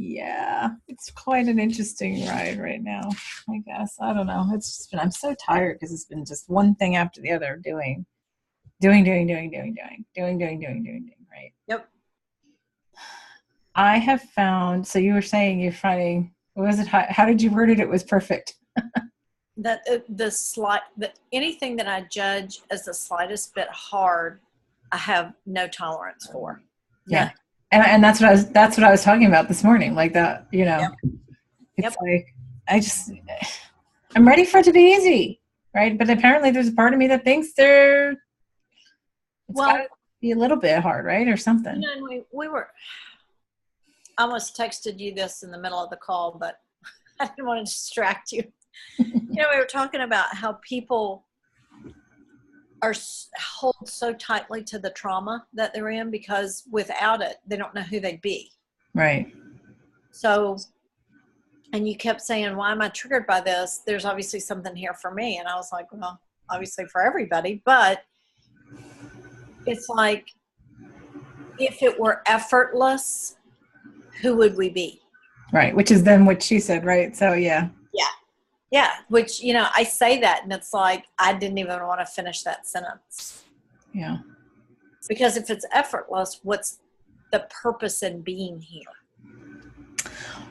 Yeah, it's quite an interesting ride right now, I guess. I don't know. It's just been, I'm so tired because it's been just one thing after the other doing, right? Yep. I have found, so you were saying you're finding, what was it? How did you word it? It was perfect. That anything that I judge as the slightest bit hard, I have no tolerance for. Yeah. None. And that's what I was talking about this morning. Like that, you know, Yep. it's Yep. like, I'm ready for it to be easy. Right. But apparently there's a part of me that thinks it's Well, gotta be a little bit hard, right? Or something. you know, we were, I almost texted you this in the middle of the call, but I didn't want to distract you. You know, we were talking about how people hold so tightly to the trauma that they're in because without it, they don't know who they'd be. Right. So, and you kept saying, why am I triggered by this? There's obviously something here for me. And I was like, well, obviously for everybody, but it's like, if it were effortless, who would we be? Right. Which is then what she said, right? So yeah. Yeah. Yeah. Which, you know, I say that and it's like, I didn't even want to finish that sentence. Yeah. Because if it's effortless, what's the purpose in being here?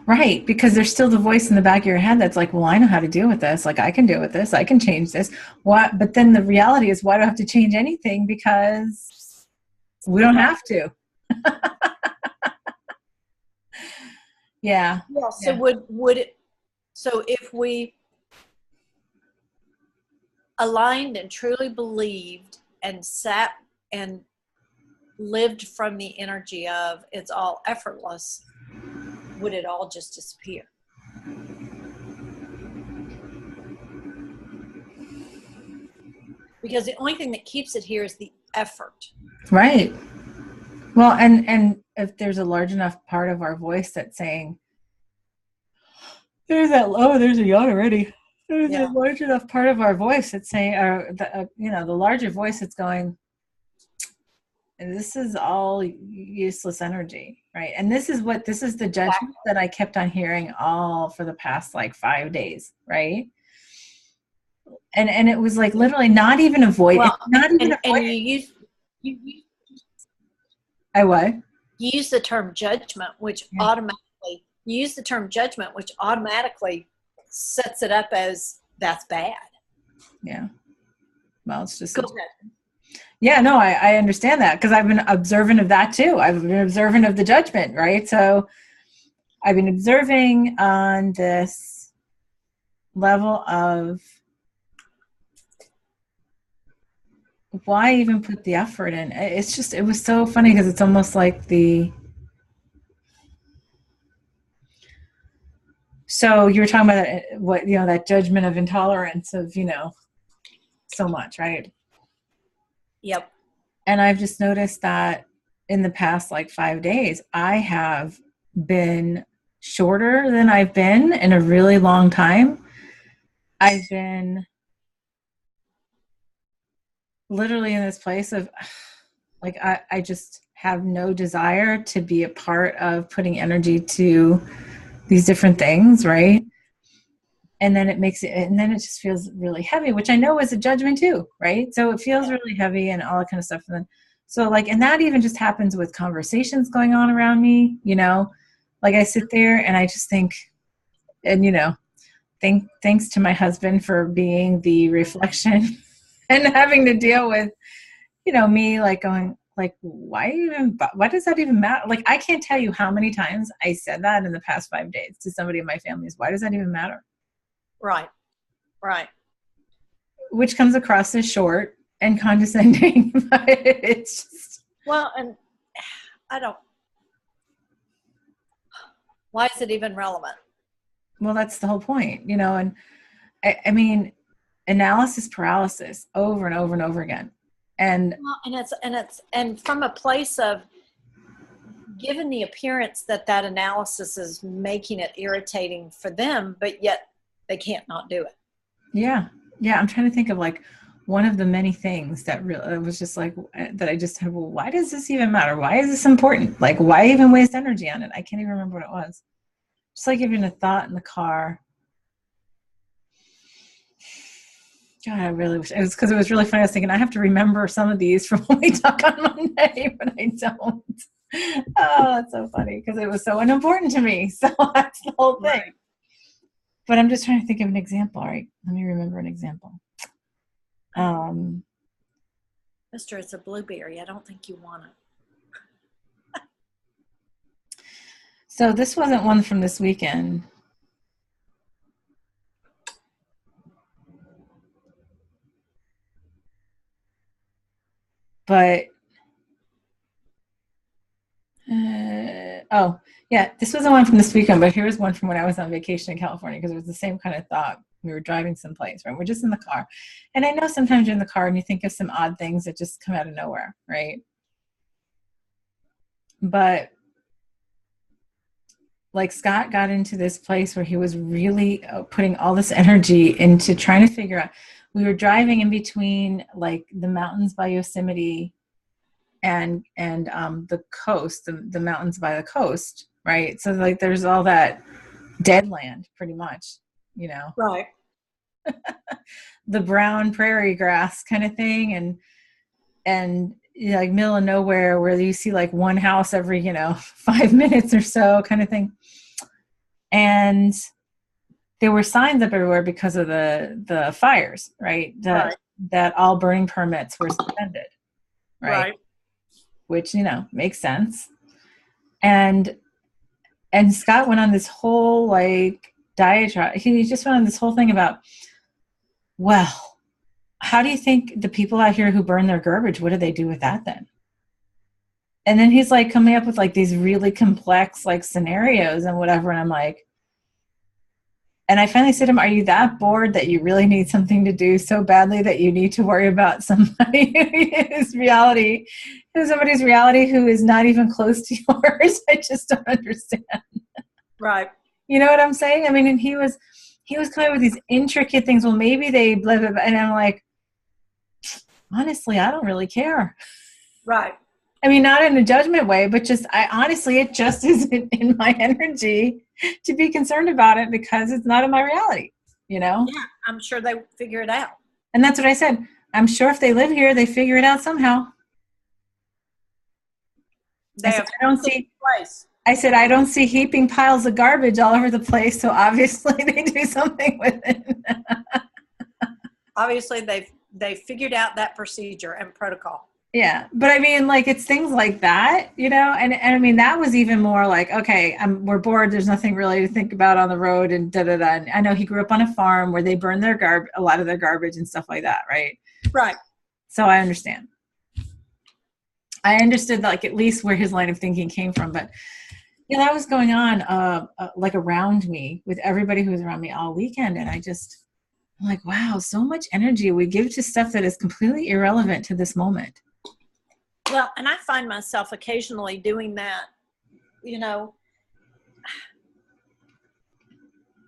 Right. Because there's still the voice in the back of your head that's like, well, I know how to deal with this. Like I can deal with this. I can change this. What? But then the reality is, why do I have to change anything? Because we don't have to. Yeah. Yeah. So would it, so if we aligned and truly believed and sat and lived from the energy of it's all effortless, would it all just disappear? Because the only thing that keeps it here is the effort. Right. Well, and if there's a large enough part of our voice that's saying, there's a yawn already. There's a large enough part of our voice that's saying, the larger voice that's going, and this is all useless energy, right? And this is the judgment that I kept on hearing all for the past like 5 days, right? And it was like literally not even a voice. Well, not even a voice. And you what? You use the term judgment, which automatically sets it up as that's bad. Yeah. Well, it's just. Go ahead. Yeah, no, I understand that because I've been observant of that too. I've been observant of the judgment, right? So I've been observing on this level of why even put the effort in. It was so funny because it's almost like so you were talking about that judgment of intolerance of, so much, right? Yep. And I've just noticed that in the past like 5 days, I have been shorter than I've been in a really long time. I've been literally in this place of like, I just have no desire to be a part of putting energy to these different things, right? And then it just feels really heavy, which I know is a judgment too, right? So it feels really heavy and all that kind of stuff. And then, so like, and that even just happens with conversations going on around me, like I sit there and I just think, and thanks to my husband for being the reflection and having to deal with, me like going like, why does that even matter? Like, I can't tell you how many times I said that in the past 5 days to somebody in my family is, why does that even matter? Right. Which comes across as short and condescending, but it's just. Well, and why is it even relevant? Well, that's the whole point, and I mean, analysis paralysis over and over and over again. And and from a place of given the appearance that analysis is making it irritating for them, but yet they can't not do it. Yeah. I'm trying to think of like one of the many things that really was just like that I just had. Well, why does this even matter? Why is this important? Like, why even waste energy on it? I can't even remember what it was. just like even a thought in the car. God, I really wish it was, because it was really funny. I was thinking I have to remember some of these from when we talk on Monday, but I don't. Oh, that's so funny because it was so unimportant to me. So that's the whole thing. Right. But I'm just trying to think of an example. All right, let me remember an example. Mister, it's a blueberry. I don't think you want it. So this wasn't one from this weekend. But, oh, yeah, this wasn't one from this weekend, but here was one from when I was on vacation in California, because it was the same kind of thought. We were driving someplace, right? We're just in the car. And I know sometimes you're in the car and you think of some odd things that just come out of nowhere, right? But like Scott got into this place where he was really putting all this energy into trying to figure out. We were driving in between like the mountains by Yosemite and the coast, the mountains by the coast, right? So like there's all that dead land pretty much, you know. Right. The brown prairie grass kind of thing, and you know, like middle of nowhere where you see like one house every 5 minutes or so kind of thing. And there were signs up everywhere because of the fires, right? That all burning permits were suspended, right? Which makes sense. And Scott went on this whole like diatribe. He just went on this whole thing about, well, how do you think the people out here who burn their garbage, what do they do with that then? And then he's like coming up with like these really complex like scenarios and whatever. And I'm like, and I finally said to him, are you that bored that you really need something to do so badly that you need to worry about somebody's reality who is not even close to yours? I just don't understand. Right. You know what I'm saying? I mean, and he was coming up with these intricate things. Well, maybe they blah, blah, blah. And I'm like, honestly, I don't really care. Right. I mean, not in a judgment way, but just, it just isn't in my energy to be concerned about it because it's not in my reality, Yeah, I'm sure they figure it out. And that's what I said. I'm sure if they live here, they figure it out somehow. I said, I don't see heaping piles of garbage all over the place, so obviously they do something with it. Obviously, they figured out that procedure and protocol. Yeah, but I mean, like, it's things like that, and I mean, that was even more like, okay, we're bored. There's nothing really to think about on the road, and da da da. And I know he grew up on a farm where they burn their a lot of their garbage and stuff like that, right? Right. So I understand. I understood like at least where his line of thinking came from, but that was going on like around me with everybody who was around me all weekend, and I'm like, wow, so much energy we give to stuff that is completely irrelevant to this moment. Well, and I find myself occasionally doing that,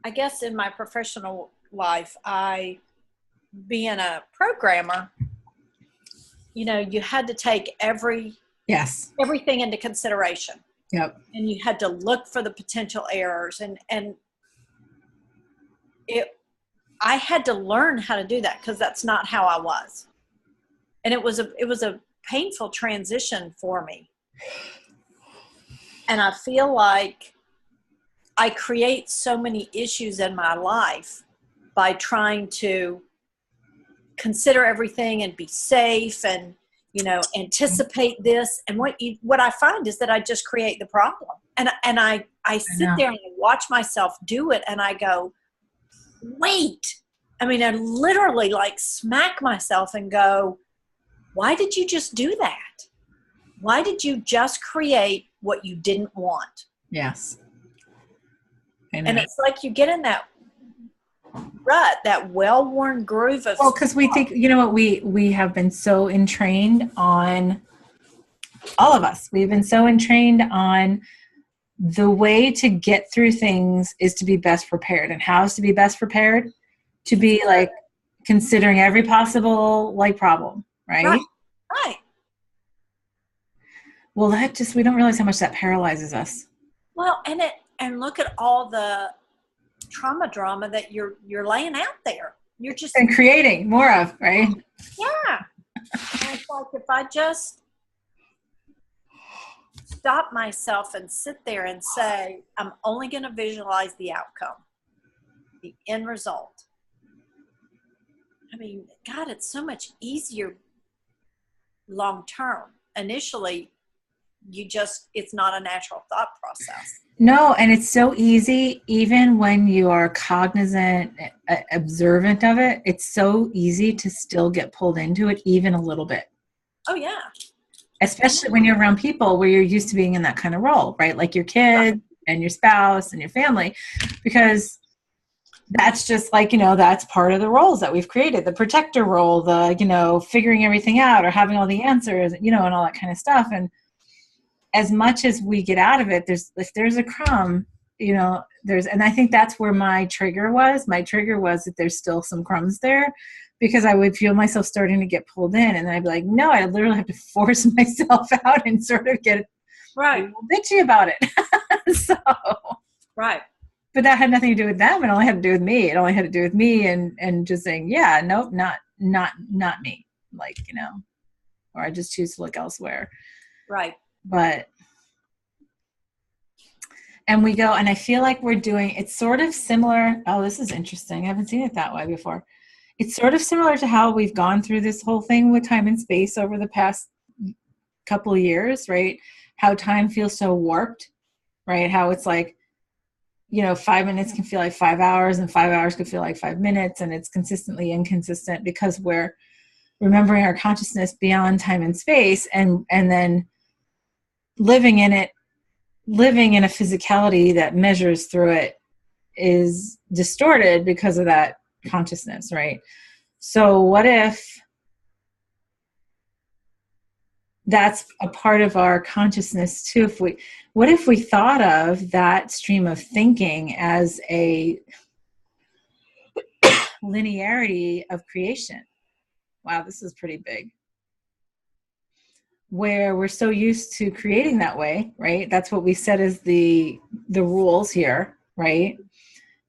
I guess in my professional life, being a programmer, you had to take everything into consideration. Yep. And you had to look for the potential errors and I had to learn how to do that because that's not how I was. And it was a painful transition for me. And I feel like I create so many issues in my life by trying to consider everything and be safe and, anticipate this. And what I find is that I just create the problem. And I sit there and I watch myself do it and I go, wait. I mean, I literally like smack myself and go, why did you just do that? Why did you just create what you didn't want? Yes. And it's like you get in that rut, that well-worn groove of... Well, because we think, what, we have been so entrained on, all of us, we've been so entrained on the way to get through things is to be best prepared. And how is to be best prepared? To be like considering every possible like problem, right? Right. Well, we don't realize how much that paralyzes us. Well, and look at all the trauma drama that you're laying out there. You're just and creating more of, right? Yeah. And it's like, if I just stop myself and sit there and say, I'm only going to visualize the outcome, the end result. I mean, God, it's so much easier long term. Initially, it's not a natural thought process. No, and it's so easy, even when you are cognizant, observant of it, it's so easy to still get pulled into it, even a little bit. Oh, yeah. Especially when you're around people where you're used to being in that kind of role, right? Like your kid and your spouse and your family, because that's just like, that's part of the roles that we've created, the protector role, the, figuring everything out or having all the answers, and all that kind of stuff. And as much as we get out of it, if there's a crumb, and I think that's where my trigger was. My trigger was that there's still some crumbs there, because I would feel myself starting to get pulled in, and then I'd be like, no, I literally have to force myself out and sort of get right bitchy about it. So, right. But that had nothing to do with them. It only had to do with me. It only had to do with me and just saying, yeah, nope, not me. Like, or I just choose to look elsewhere. Right. But, and we go, and I feel like it's sort of similar. Oh, this is interesting. I haven't seen it that way before. It's sort of similar to how we've gone through this whole thing with time and space over the past couple of years, right? How time feels so warped, right? How it's like, 5 minutes can feel like 5 hours, and 5 hours could feel like 5 minutes, and it's consistently inconsistent because we're remembering our consciousness beyond time and space, and then living in a physicality that measures through it is distorted because of that consciousness, right? So what if that's a part of our consciousness too? What if we thought of that stream of thinking as a linearity of creation? Wow, this is pretty big. Where we're so used to creating that way, right? That's what we said is the rules here, right?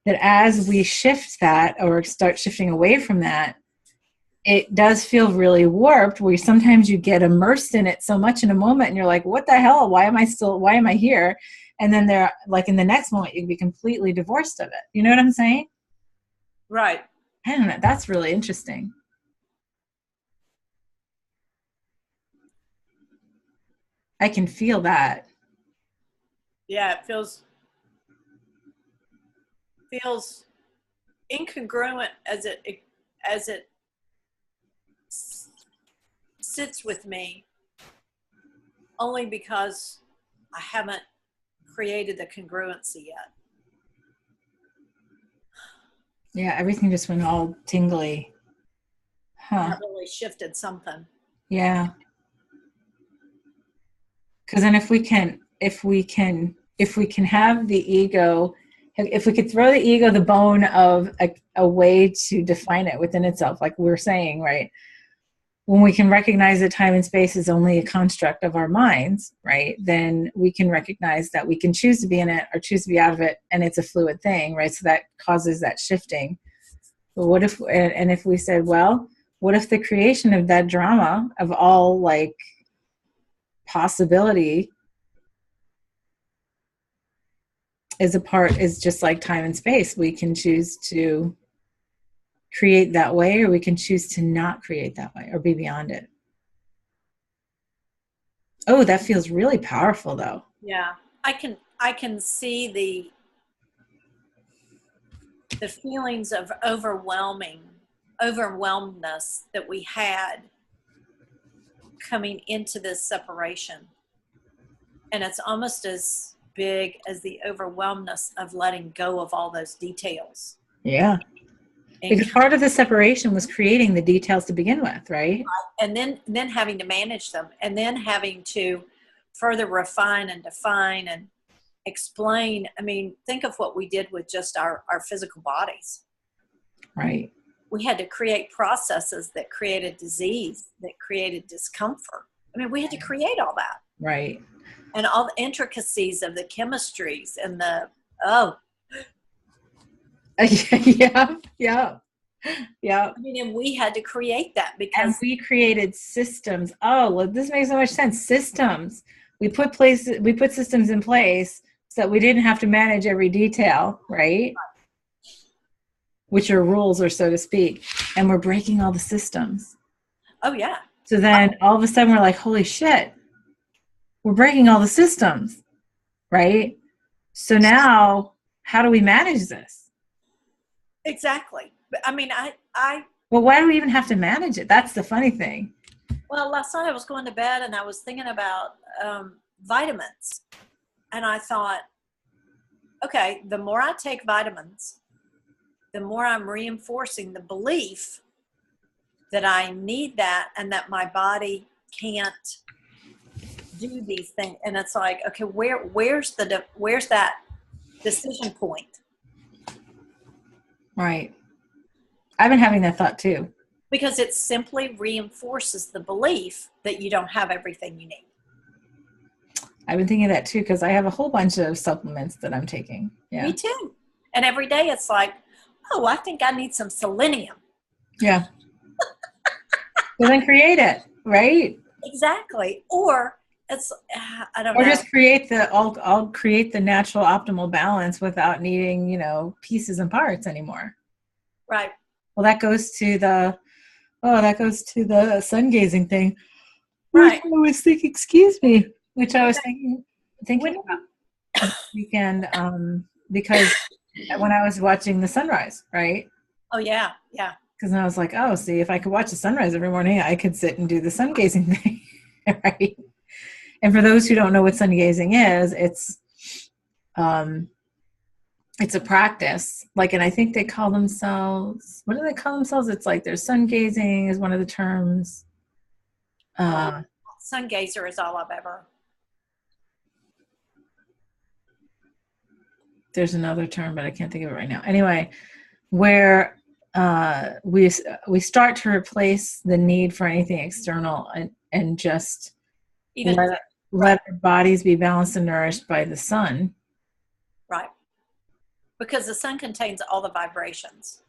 That as we shift that or start shifting away from that, it does feel really warped, where sometimes you get immersed in it so much in a moment and you're like, what the hell? Why am I here? And then they're like, in the next moment, you can be completely divorced of it. You know what I'm saying? Right. I don't know. That's really interesting. I can feel that. Yeah, it feels incongruent as it sits with me, only because I haven't created the congruency yet. Yeah, everything just went all tingly. Huh. That really shifted something. Yeah. Because then if we can have the ego, if we could throw the ego the bone of a way to define it within itself, like we're saying, right? When we can recognize that time and space is only a construct of our minds, right? Then we can recognize that we can choose to be in it or choose to be out of it, and it's a fluid thing, right? So that causes that shifting. But what if, and if we said, well, what if the creation of that drama of all like possibility is just like time and space? We can choose to create that way, or we can choose to not create that way or be beyond it. Oh, that feels really powerful though. Yeah. I can see the feelings of overwhelmedness that we had coming into this separation. And it's almost as big as the overwhelmedness of letting go of all those details. Yeah. Because part of the separation was creating the details to begin with, right? And then having to manage them, and then having to further refine and define and explain. I mean, think of what we did with just our physical bodies. Right. We had to create processes that created disease, that created discomfort. I mean, we had to create all that. Right. And all the intricacies of the chemistries and the Oh, Yeah, yeah, yeah. I mean, and we had to create that And because we created systems. Oh, well, this makes so much sense. Systems. We put systems in place so that we didn't have to manage every detail, right? Which are rules, or so to speak. And we're breaking all the systems. oh yeah, So then all of a sudden we're like, holy shit, we're breaking all the systems, right? So now how do we manage this? exactly. But I mean, I Well, why do we even have to manage it? That's the funny thing. well, last night I was going to bed and I was thinking about vitamins, and I thought, okay, the more I take vitamins, the more I'm reinforcing the belief that I need that and that my body can't do these things. And it's like, okay, where's that decision point? Right. I've been having that thought too. Because it simply reinforces the belief that you don't have everything you need. I've been thinking that too, because I have a whole bunch of supplements that I'm taking. Yeah. Me too. And every day it's like, oh, I think I need some selenium. Yeah. Well, then create it, right? Exactly. Or it's, I don't Or know. just create I'll create the natural optimal balance without needing, pieces and parts anymore. Right. Well, that goes to the sun gazing thing. Right. Which I was thinking, excuse me, which I was thinking When- about this weekend, because when I was watching the sunrise, right? Oh yeah. Yeah. Because I was like, oh, see, if I could watch the sunrise every morning, I could sit and do the sun gazing thing, right? And for those who don't know what sun gazing is, it's a practice. Like, and I think they call themselves, what do they call themselves? It's like their sun gazing is one of the terms. Sun gazer is all I've ever. There's another term, but I can't think of it right now. Anyway, where we start to replace the need for anything external and just Even let our bodies be balanced and nourished by the sun. right. Because the sun contains all the vibrations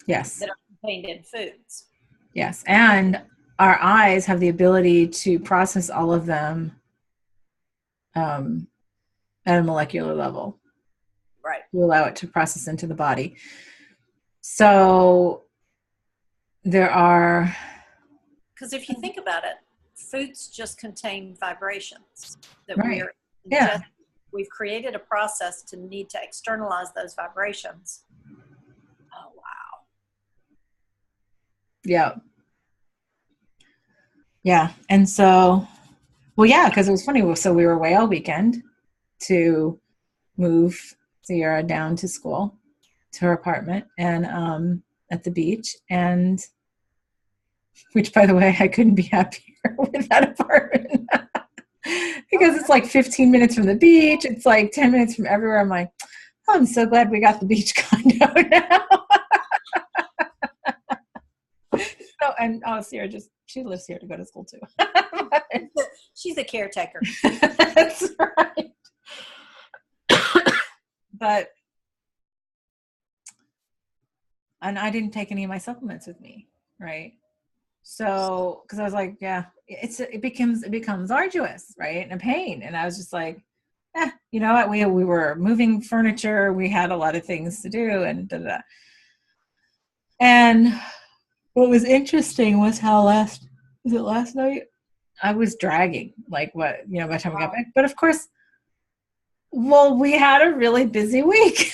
Yes. that are contained in foods. Yes. And our eyes have the ability to process all of them at a molecular level. Right. To allow it to process into the body. So there are. Because if you think about it, foods just contain vibrations that Right. we're Yeah. We've created a process to need to externalize those vibrations. Oh, wow. Yeah. Yeah. And so, well, yeah, because it was funny. So we were away all weekend to move Sierra down to school, to her apartment, and at the beach. And which, by the way, I couldn't be happier with that apartment. Because it's like 15 minutes from the beach. It's like 10 minutes from everywhere. I'm like, oh, I'm so glad we got the beach condo now. And Sierra she lives here to go to school too. She's a caretaker. That's right. And I didn't take any of my supplements with me, right? So, because I was like, yeah, it becomes arduous, right, and a pain. And I was just like, you know what? We were moving furniture. We had a lot of things to do, and da, da, da. And what was interesting was how last night I was dragging, like by the time we got back. But of course, well, we had a really busy week.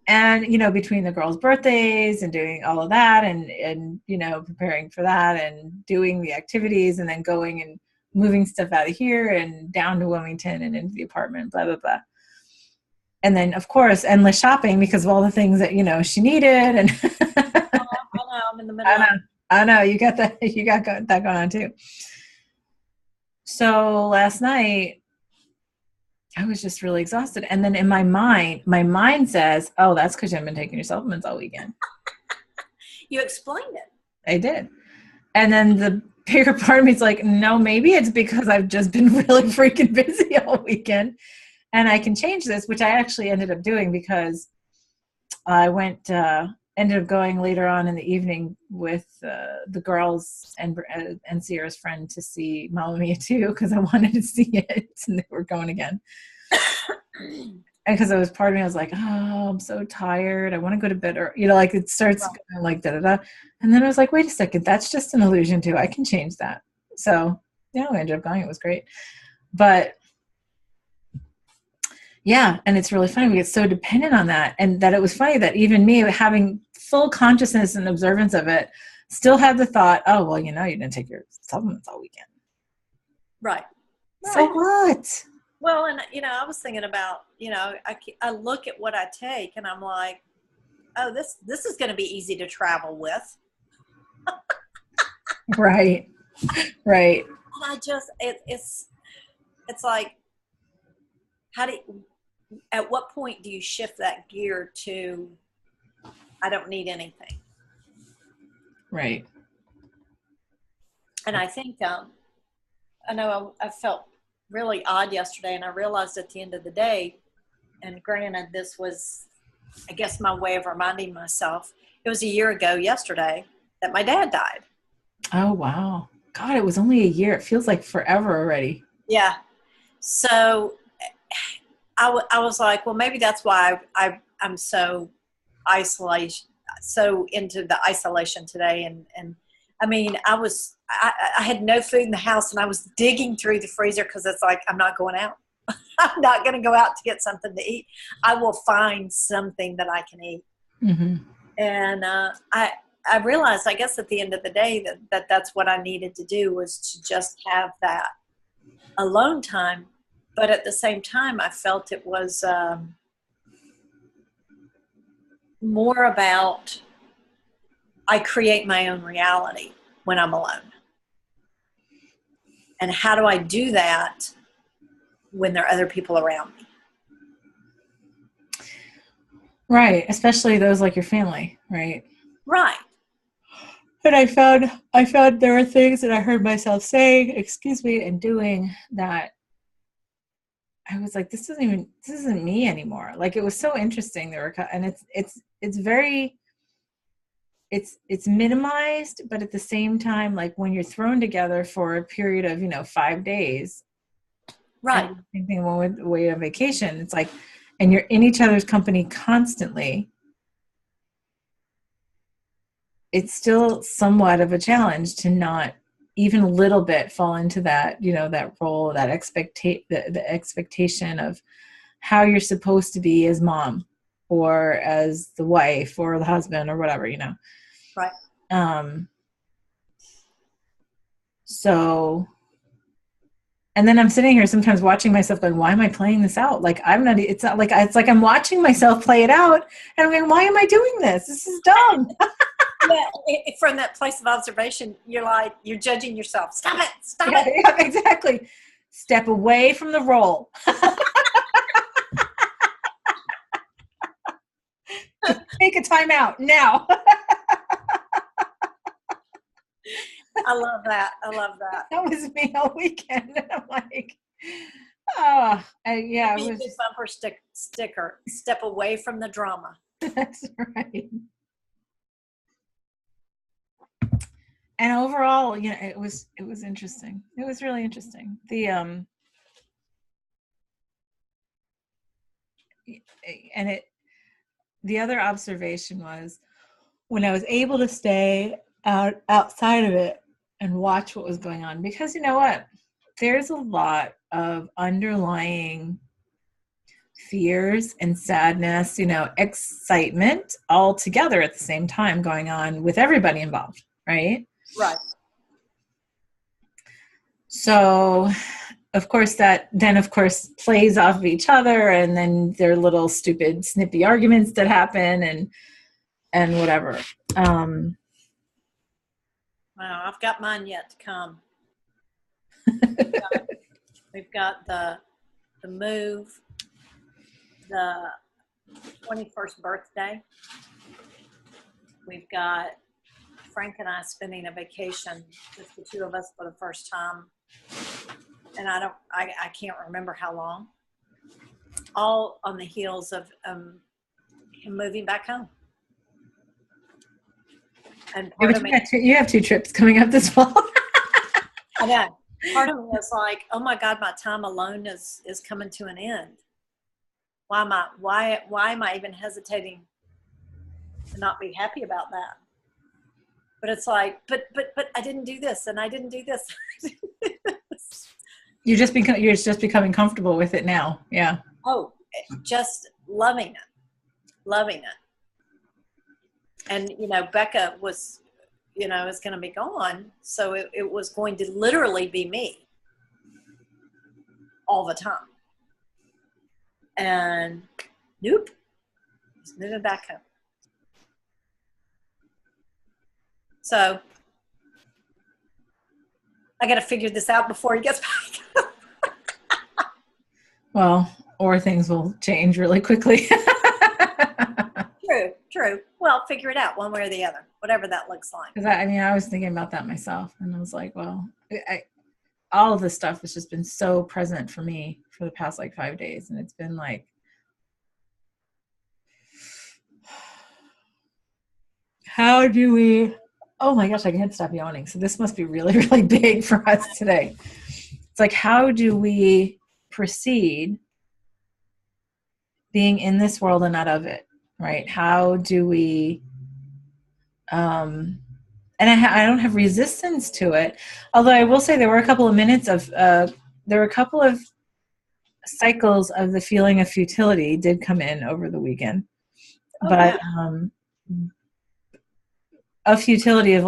And, between the girls' birthdays and doing all of that and preparing for that and doing the activities and then going and moving stuff out of here and down to Wilmington and into the apartment, blah, blah, blah. And then, of course, endless shopping because of all the things that, she needed. And I know, I'm in the middle. I know, you got that going on too. So last night, I was just really exhausted. And then in my mind says, oh, that's because you haven't been taking your supplements all weekend. You explained it. I did. And then the bigger part of me is like, no, maybe it's because I've just been really freaking busy all weekend. and I can change this, which I actually ended up doing because I ended up going later on in the evening with the girls and Sierra's friend to see Mamma Mia 2 because I wanted to see it, and they were going again. And because I was part of me, I was like, oh, I'm so tired. I want to go to bed, or like it starts going like da da da, and then I was like, wait a second, that's just an illusion too. I can change that. So I ended up going. It was great, but yeah, and it's really funny. We get so dependent on that, and that it was funny that even me having full consciousness and observance of it, still had the thought, oh well, you didn't take your supplements all weekend. Right. So what? Well, and I was thinking about, I look at what I take and I'm like, oh, this is going to be easy to travel with. Right. And I just, it's like, at what point do you shift that gear to, I don't need anything? Right. And I think, I know I felt really odd yesterday, and I realized at the end of the day, and granted, this was, I guess, my way of reminding myself, it was a year ago yesterday that my dad died. Oh, wow. God, it was only a year. It feels like forever already. Yeah. So I was like, well, maybe that's why I'm so into the isolation today. And I mean, I had no food in the house, and I was digging through the freezer because it's like, I'm not going out. I'm not going to go out to get something to eat. I will find something that I can eat. Mm-hmm. And I realized, I guess, at the end of the day that's what I needed to do, was to just have that alone time. But at the same time, I felt it was more about, I create my own reality when I'm alone. And how do I do that when there are other people around me? Right. Especially those like your family, right? Right. And I found there were things that I heard myself saying, and doing that I was like, this isn't me anymore. Like, it was so interesting. And it's minimized, but at the same time, like when you're thrown together for a period of 5 days, right, same thing when we're away on vacation, it's like, and you're in each other's company constantly, it's still somewhat of a challenge to not even a little bit fall into that, that role, that the expectation of how you're supposed to be as mom or as the wife or the husband or whatever, right. So, and then I'm sitting here sometimes watching myself going, why am I playing this out? Like, it's like I'm watching myself play it out and I'm going, why am I doing this? This is dumb. Yeah, from that place of observation, you're judging yourself. Stop it. Yeah, exactly. Step away from the role. Take a time out now. I love that. That was me all weekend. I'm like, oh, yeah. It was bumper sticker. Step away from the drama. That's right. And overall, it was interesting. It was really interesting. The other observation was when I was able to stay outside of it and watch what was going on, because you know what? There's a lot of underlying fears and sadness, excitement all together at the same time going on with everybody involved, right? Right. So, of course, that then, of course, plays off of each other, and then there are little stupid, snippy arguments that happen and whatever. Wow, I've got mine yet to come. We've got the move, the 21st birthday. We've got Frank and I spending a vacation, just the two of us for the first time. And I can't remember how long. all on the heels of him moving back home. And part of me, you have 2 trips coming up this fall. I know. Part of me is like, oh my God, my time alone is coming to an end. Why am I even hesitating to not be happy about that? But it's like, but I didn't do this, and I didn't do this. You're just becoming comfortable with it now. Yeah. Oh, just loving it. And, Becca was, is going to be gone. So it was going to literally be me all the time. And nope, he's moving back home. So I got to figure this out before he gets back. Well, or things will change really quickly. True. Well, figure it out one way or the other, whatever that looks like. Because I was thinking about that myself, and I was like, well, all of this stuff has just been so present for me for the past 5 days, and it's been like, how do we? Oh my gosh, I can't stop yawning. So this must be really, really big for us today. It's like, how do we proceed being in this world and not of it, right? How do we, and I don't have resistance to it. Although I will say there were a couple of minutes of, there were a couple of cycles of the feeling of futility did come in over the weekend. Oh, but yeah. A futility of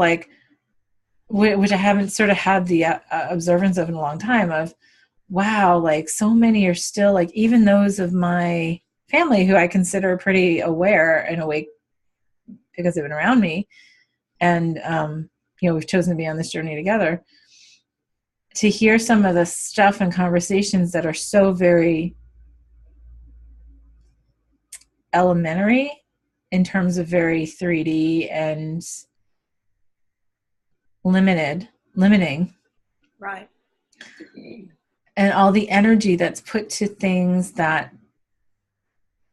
which I haven't sort of had the observance of in a long time, of wow, so many are still, even those of my family who I consider pretty aware and awake because they've been around me, and we've chosen to be on this journey together, to hear some of the stuff and conversations that are so very elementary in terms of very 3D and limiting, Right. and all the energy that's put to things that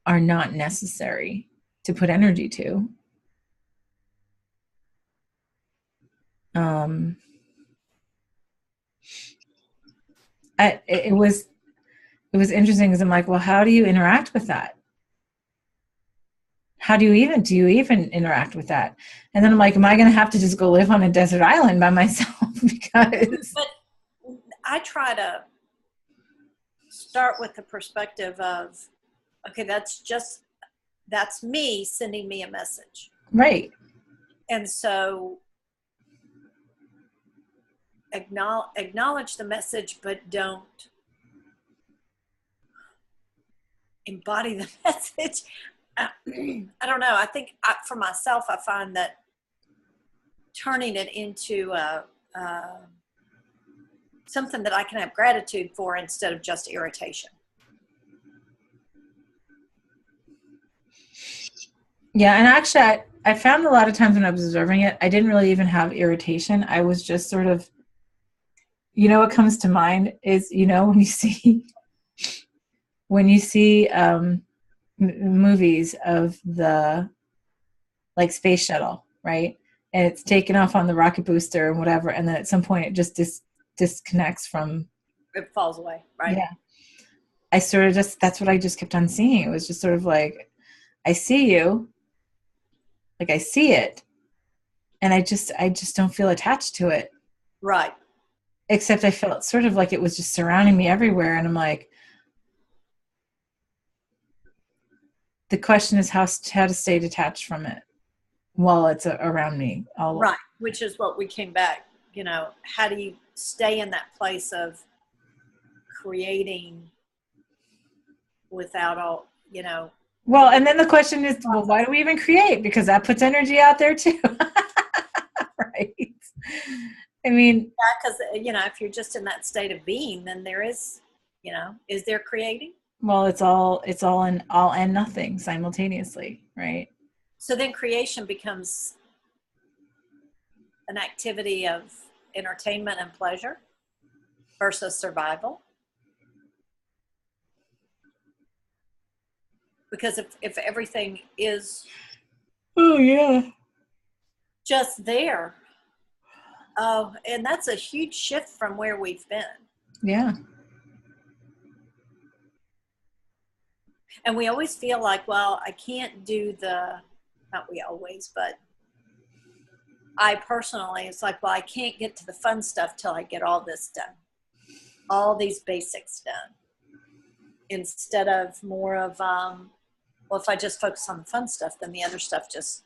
are not necessary to put energy to. It was interesting because I'm like, well, how do you interact with that? How do you even interact with that? And then I'm like, am I going to have to just go live on a desert island by myself? Because but I try to start with the perspective of, okay, that's me sending me a message. Right. And so acknowledge the message, but don't embody the message. I don't know. I think for myself, I find that turning it into something that I can have gratitude for instead of just irritation. Yeah, and actually, I found a lot of times when I was observing it, I didn't really even have irritation. I was just sort of, what comes to mind is, when you see movies of the space shuttle, right? And it's taken off on the rocket booster and whatever, and then at some point it just disconnects from. It falls away, right? Yeah. I sort of that's what I just kept on seeing. It was just sort of like, I see you, I see it, and I just don't feel attached to it. Right. Except I felt sort of like it was just surrounding me everywhere, and I'm like, the question is how to stay detached from it while it's around me. Right, which is what we came back, how do you stay in that place of creating without all, Well, and then the question is, well, why do we even create? Because that puts energy out there too. Right. I mean, yeah, because, if you're just in that state of being, then there is, is there creating? Well, it's all in all and nothing simultaneously, right? So then creation becomes an activity of entertainment and pleasure versus survival. Because if everything is Oh yeah. just there, and that's a huge shift from where we've been. Yeah. And we always feel like, well, I can't do not we always, but I personally, it's like, well, I can't get to the fun stuff till I get all this done, all these basics done, instead of more of, well, if I just focus on the fun stuff, then the other stuff just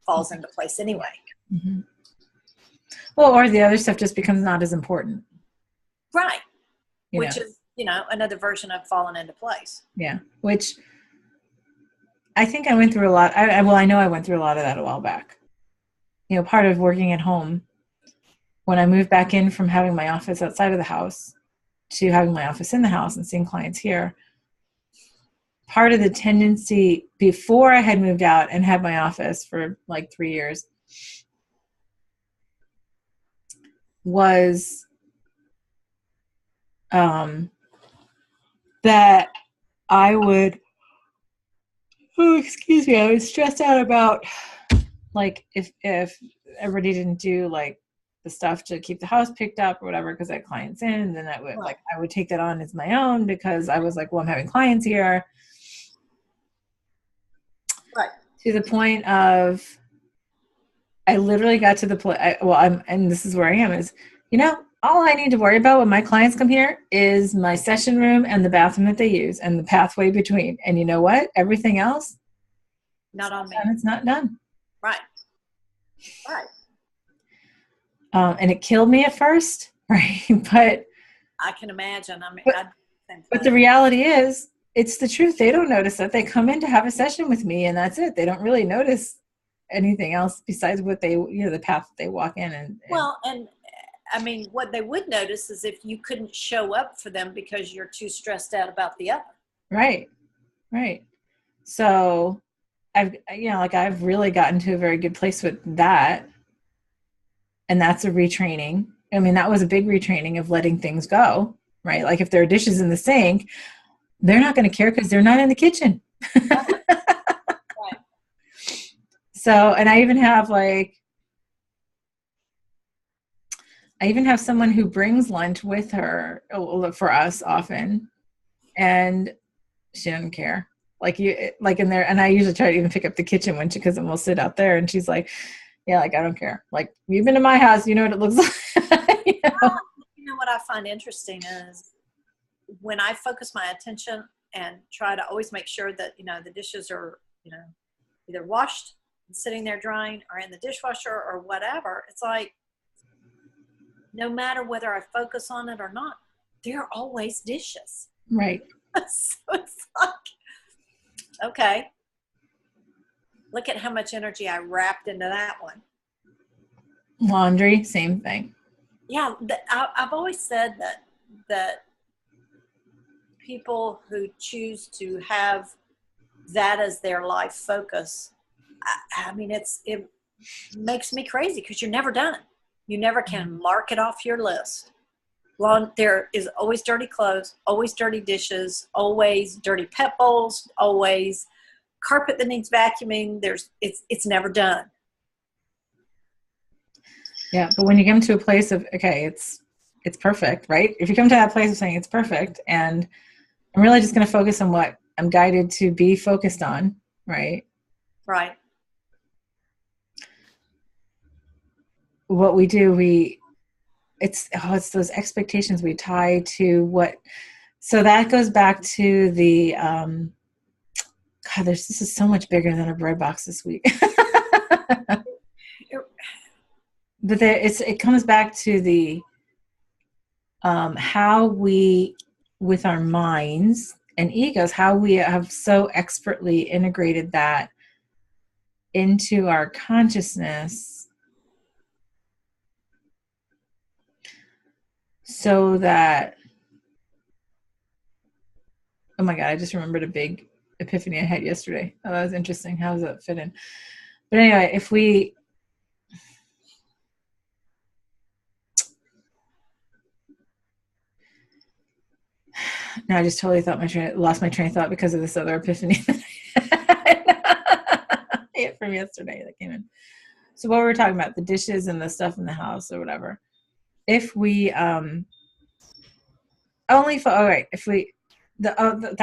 falls into place anyway. Mm-hmm. Well, or the other stuff just becomes not as important. Right. Which know. is, another version of falling into place. Yeah. Which I think I went through a lot. I know I went through a lot of that a while back. Part of working at home, when I moved back in from having my office outside of the house to having my office in the house and seeing clients here, part of the tendency before I had moved out and had my office for like 3 years was that I would, I was stressed out about like if everybody didn't do like the stuff to keep the house picked up or whatever, because I had clients in, and then I would I would take that on as my own because I was like, well, I'm having clients here. Right. To the point of, I literally got to the point, and this is where I am, is, all I need to worry about when my clients come here is my session room and the bathroom that they use and the pathway between. And you know what? Everything else, not on me. It's not done. Right. Right. And it killed me at first, right? But I can imagine. I mean, but the reality is, it's the truth. They don't notice that. They come in to have a session with me, and that's it. They don't really notice anything else besides what they, the path that they walk in. And I mean, what they would notice is if you couldn't show up for them because you're too stressed out about the other. Right. Right. So I've really gotten to a very good place with that. And that's a retraining. I mean, that was a big retraining of letting things go, right? Like if there are dishes in the sink, they're not going to care because they're not in the kitchen. Right. So, and I even have someone who brings lunch with her for us often, and she doesn't care. Like in there, and I usually try to even pick up the kitchen when because we'll sit out there, and she's like, yeah, like, I don't care. Like, you've been to my house, you know what it looks like. You know what I find interesting is when I focus my attention and try to always make sure that, the dishes are, either washed and sitting there drying or in the dishwasher or whatever, it's like, no matter whether I focus on it or not, there are always dishes. Right. So it's like, okay, look at how much energy I wrapped into that one. Laundry, same thing. Yeah, I've always said that people who choose to have that as their life focus, I mean, it makes me crazy because you're never done. You never can mark it off your list. There is always dirty clothes, always dirty dishes, always dirty pet bowls, always carpet that needs vacuuming. It's never done. Yeah, but when you come to a place of, okay, it's perfect, right? If you come to that place of saying it's perfect, and I'm really just going to focus on what I'm guided to be focused on, right? Right. What we do, it's those expectations we tie to what. So that goes back to the, God, this is so much bigger than a bread box this week. But it comes back to the, how we, with our minds and egos, how we have so expertly integrated that into our consciousness so that, oh my God, I just remembered a big epiphany I had yesterday. Oh, that was interesting. How does that fit in? But anyway, if we, No, I just totally lost my train of thought because of this other epiphany from yesterday that came in. So what we were talking about, the dishes and the stuff in the house or whatever. If we that's what I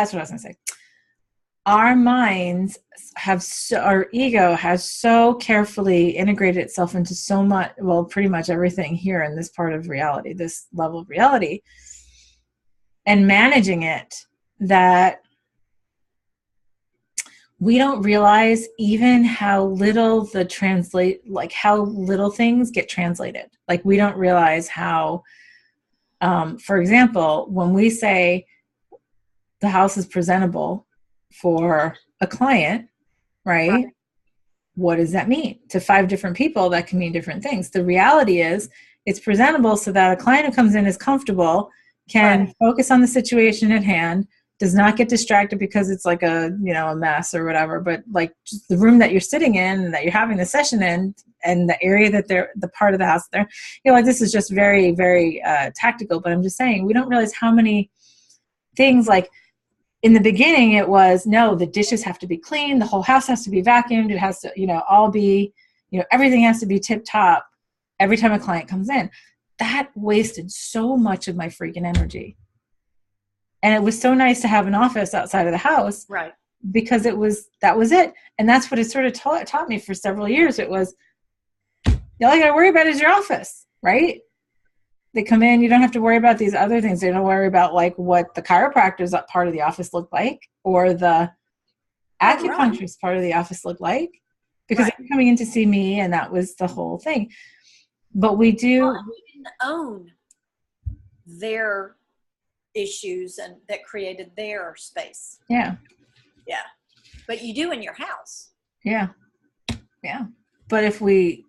was going to say. Our minds our ego has so carefully integrated itself into so much, well, pretty much everything here in this part of reality, this level of reality, and managing it, that we don't realize even how little how little things get translated. Like, we don't realize how, for example, when we say the house is presentable for a client, right? What does that mean? To 5 different people, that can mean different things. The reality is it's presentable so that a client who comes in is comfortable, can focus on the situation at hand, does not get distracted because it's like a mess or whatever, but like just the room that you're sitting in and that you're having the session in, and the area that the part of the house there, like, this is just very, very tactical. But I'm just saying, we don't realize how many things, like, in the beginning it was, no, the dishes have to be clean, the whole house has to be vacuumed, it has to all be, everything has to be tip top every time a client comes in. That wasted so much of my freaking energy. And it was so nice to have an office outside of the house, right? Because that was it. And that's what it sort of taught me for several years. It was, all you got to worry about is your office, right? They come in, you don't have to worry about these other things. They don't worry about, like, what the chiropractor's part of the office looked like, or the acupuncturist part of the office looked like, because they're coming in to see me, and that was the whole thing. But we didn't own their issues and that created their space. Yeah. But you do in your house. Yeah. But if we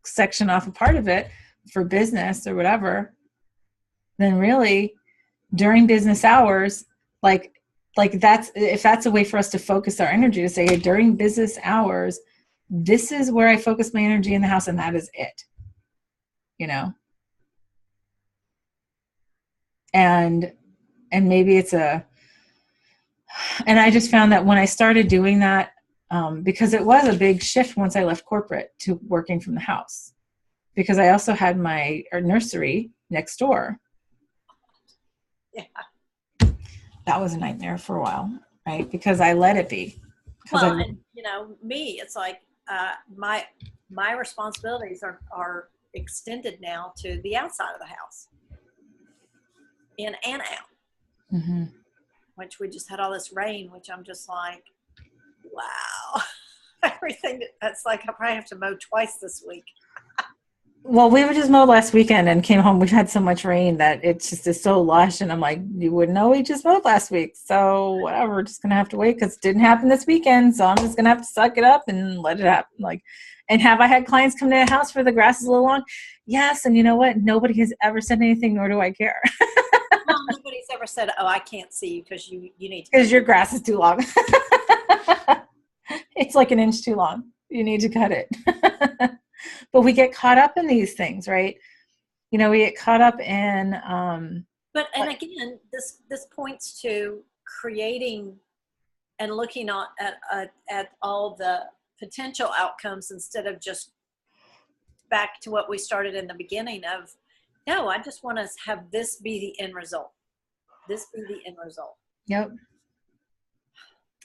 section off a part of it for business or whatever, then really during business hours, like if that's a way for us to focus our energy, to say, hey, during business hours, this is where I focus my energy in the house, and that is it. And maybe and I just found that when I started doing that, because it was a big shift once I left corporate to working from the house, because I also had my nursery next door. Yeah. That was a nightmare for a while, right? Because I let it be. Well, and me, it's like my responsibilities are extended now to the outside of the house, in and out. Mm-hmm. Which we just had all this rain, which I'm just like, wow. Everything that's like, I probably have to mow twice this week. Well, we just mowed last weekend and came home. We've had so much rain that it just is so lush. And I'm like, you wouldn't know we just mowed last week. So whatever, we're just going to have to wait because it didn't happen this weekend. So I'm just going to have to suck it up and let it happen. And have I had clients come to the house where the grass is a little long? Yes. And you know what? Nobody has ever said anything, nor do I care. Well, nobody's ever said, oh, I can't see you because you need to. Because your grass is too long. It's like an inch too long. You need to cut it. But we get caught up in these things, right? We get caught up in. And again, this points to creating and looking at all the potential outcomes instead of just back to what we started in the beginning of, no, I just want to have this be the end result. This be the end result. Yep.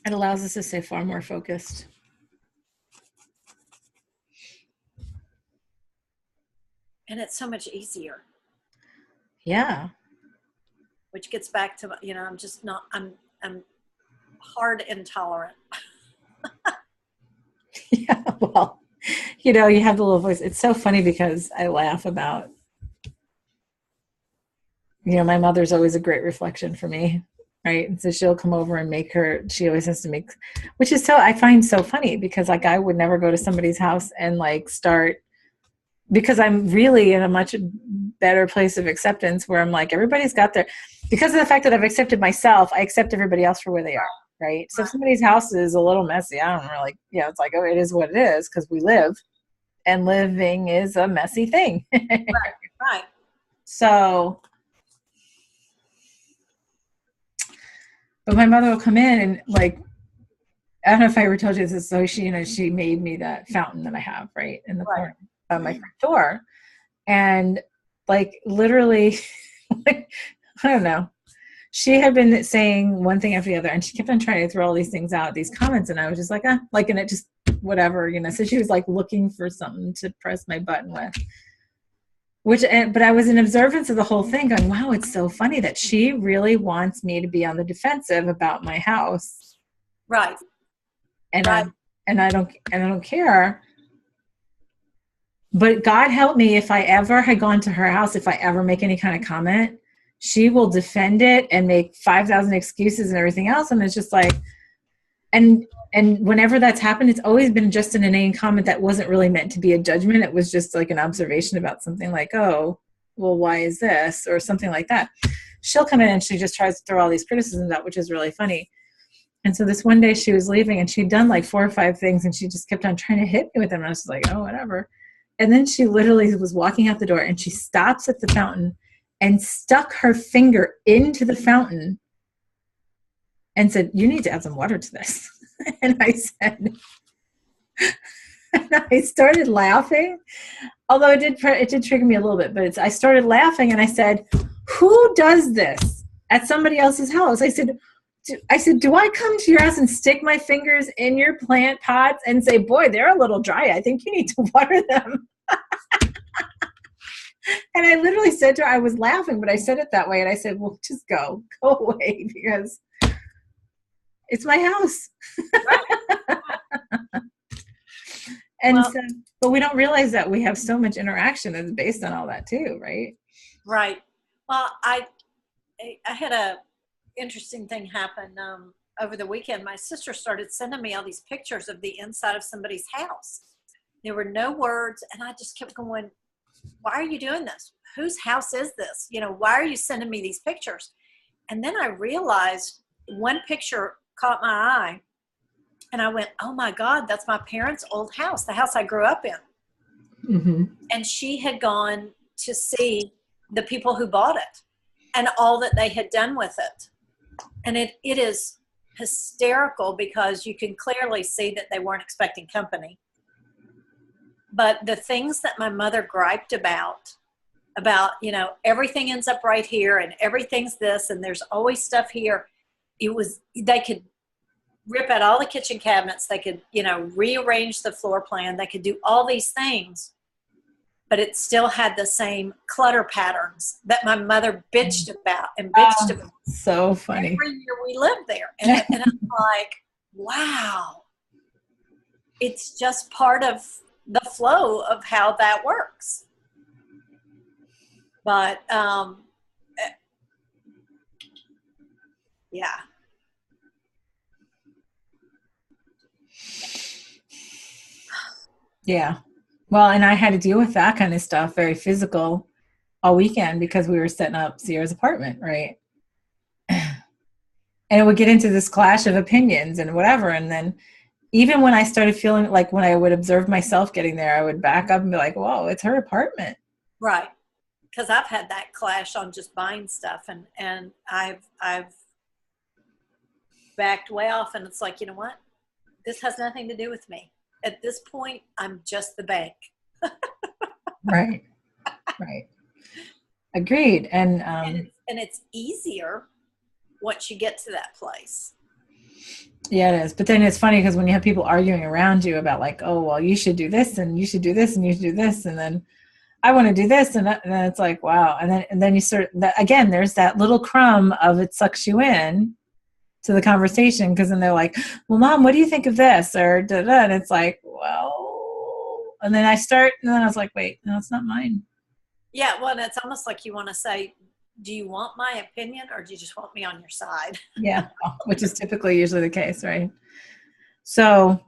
It allows us to stay far more focused. And it's so much easier. Yeah. Which gets back to, I'm just not, I'm hard intolerant. Yeah. Well, you have the little voice. It's so funny because I laugh about, my mother's always a great reflection for me. Right. And so she'll come over and she always has to make, which is I find so funny because I would never go to somebody's house and start, because I'm really in a much better place of acceptance where I'm like, everybody's got because of the fact that I've accepted myself, I accept everybody else for where they are. Right. So if somebody's house is a little messy, I don't really, it's like, oh, it is what it is because we live, and living is a messy thing. Right. So But my mother will come in and like, I don't know if I ever told you this. So she, she made me that fountain that I have right in the Right. corner of my front door. And like literally, like, I don't know. She had been saying one thing after the other, and she kept on trying to throw all these things out, these comments, and I was just like, like, and it just whatever, So she was like looking for something to press my button with. But I was in observance of the whole thing, going, wow, it's so funny that she really wants me to be on the defensive about my house, Right. and Right. I don't care. But God help me if I ever had gone to her house, if I ever make any kind of comment, she will defend it and make 5,000 excuses and everything else. And it's just like, and whenever that's happened, it's always been just an inane comment that wasn't really meant to be a judgment. It was just like an observation about something like, oh, well, why is this? Or something like that. She'll come in and she just tries to throw all these criticisms out, which is really funny. And so this one day she was leaving and she'd done like 4 or 5 things and she just kept on trying to hit me with them. And I was just like, oh, whatever. And then she literally was walking out the door and she stops at the fountain and stuck her finger into the fountain and said, you need to add some water to this. And I said, and I started laughing, although it did trigger me a little bit, but I started laughing and I said, who does this at somebody else's house? I said, do I come to your house and stick my fingers in your plant pots and say, boy, they're a little dry. I think you need to water them. And I literally said to her, I was laughing, but I said it that way. And I said, well, just go away because it's my house. And well, so, but we don't realize that we have so much interaction that's based on all that too, right? Right. Well, I had a interesting thing happen over the weekend. My sister started sending me all these pictures of the inside of somebody's house. There were no words, and I just kept going, why are you doing this? Whose house is this? Why are you sending me these pictures? And then I realized one picture caught my eye, and I went, oh my God, that's my parents' old house, the house I grew up in. Mm-hmm. And she had gone to see the people who bought it and all that they had done with it. And it is hysterical because you can clearly see that they weren't expecting company. But the things that my mother griped about, everything ends up right here and everything's this and there's always stuff here. They could rip out all the kitchen cabinets. They could, rearrange the floor plan. They could do all these things, but it still had the same clutter patterns that my mother bitched about and bitched about. So funny. Every year we lived there. And I'm like, wow, it's just part of the flow of how that works. But, yeah. Yeah. Well, and I had to deal with that kind of stuff, very physical, all weekend because we were setting up Sierra's apartment, right? And it would get into this clash of opinions and whatever. And then even when I started feeling like when I would observe myself getting there, I would back up and be like, whoa, it's her apartment. Right. Because I've had that clash on just buying stuff and I've backed way off and it's like, you know what? This has nothing to do with me. At this point, I'm just the bank. Right. Right. Agreed. And it's easier once you get to that place. Yeah, it is. But then it's funny because when you have people arguing around you about like, oh, well, you should do this and you should do this and you should do this. And then I want to do this. And then it's like, wow. And then you again, there's that little crumb of it sucks you in to the conversation. Cause then they're like, well, Mom, what do you think of this? Or da da. And it's like, well, and then and then I was like, wait, no, it's not mine. Yeah. Well, and it's almost like you want to say, do you want my opinion or do you just want me on your side? Yeah, which is typically usually the case, right? So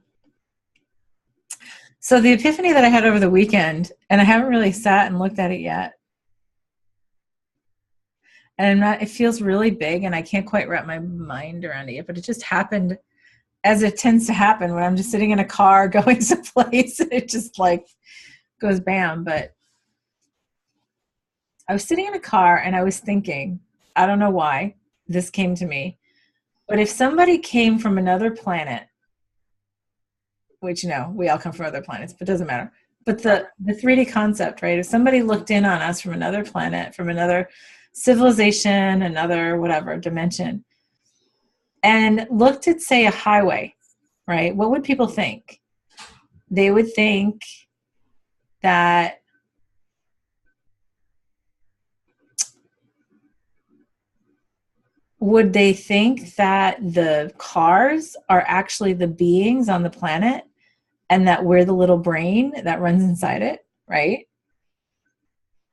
the epiphany that I had over the weekend, and I haven't really sat and looked at it yet, and it feels really big, and I can't quite wrap my mind around it yet, but it just happened as it tends to happen when I'm just sitting in a car going someplace, and it just like goes bam. But I was sitting in a car and I was thinking, I don't know why this came to me, But if somebody came from another planet, which, we all come from other planets, but it doesn't matter. But the 3D concept, right? If somebody looked in on us from another planet, from another civilization, another whatever dimension, and looked at, say, a highway, right? What would people think? They would think that would they think that the cars are actually the beings on the planet and that we're the little brain that runs inside it, right?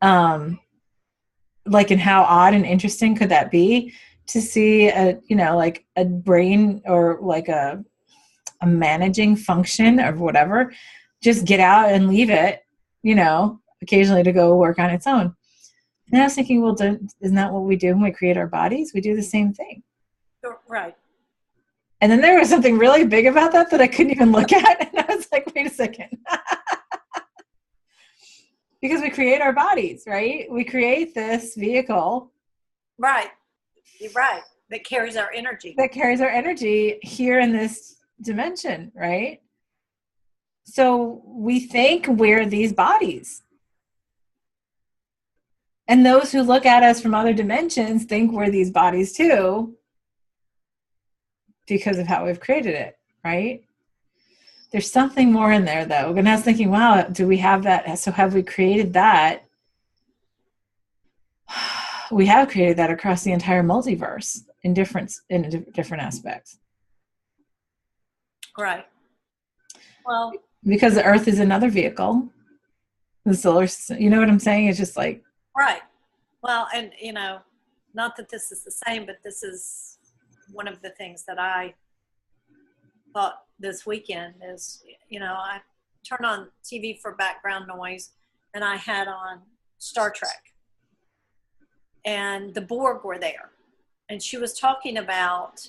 Like, and how odd and interesting could that be to see like a brain or like a managing function or whatever just get out and leave it, occasionally to go work on its own. And I was thinking, well, isn't that what we do when we create our bodies? We do the same thing. Right. And then there was something really big about that I couldn't even look at. And I was like, wait a second. Because we create our bodies, right? We create this vehicle. Right. You're right. That carries our energy. That carries our energy here in this dimension, right? So we think we're these bodies. And those who look at us from other dimensions think we're these bodies too, because of how we've created it, right? There's something more in there, though. And I was thinking, wow, do we have that? So have we created that? We have created that across the entire multiverse in different aspects. Right. Well, because the Earth is another vehicle. The solar system, you know what I'm saying? It's just like. Right. Well, and, not that this is the same, but this is one of the things that I thought this weekend is, I turned on TV for background noise and I had on Star Trek and the Borg were there. And she was talking about,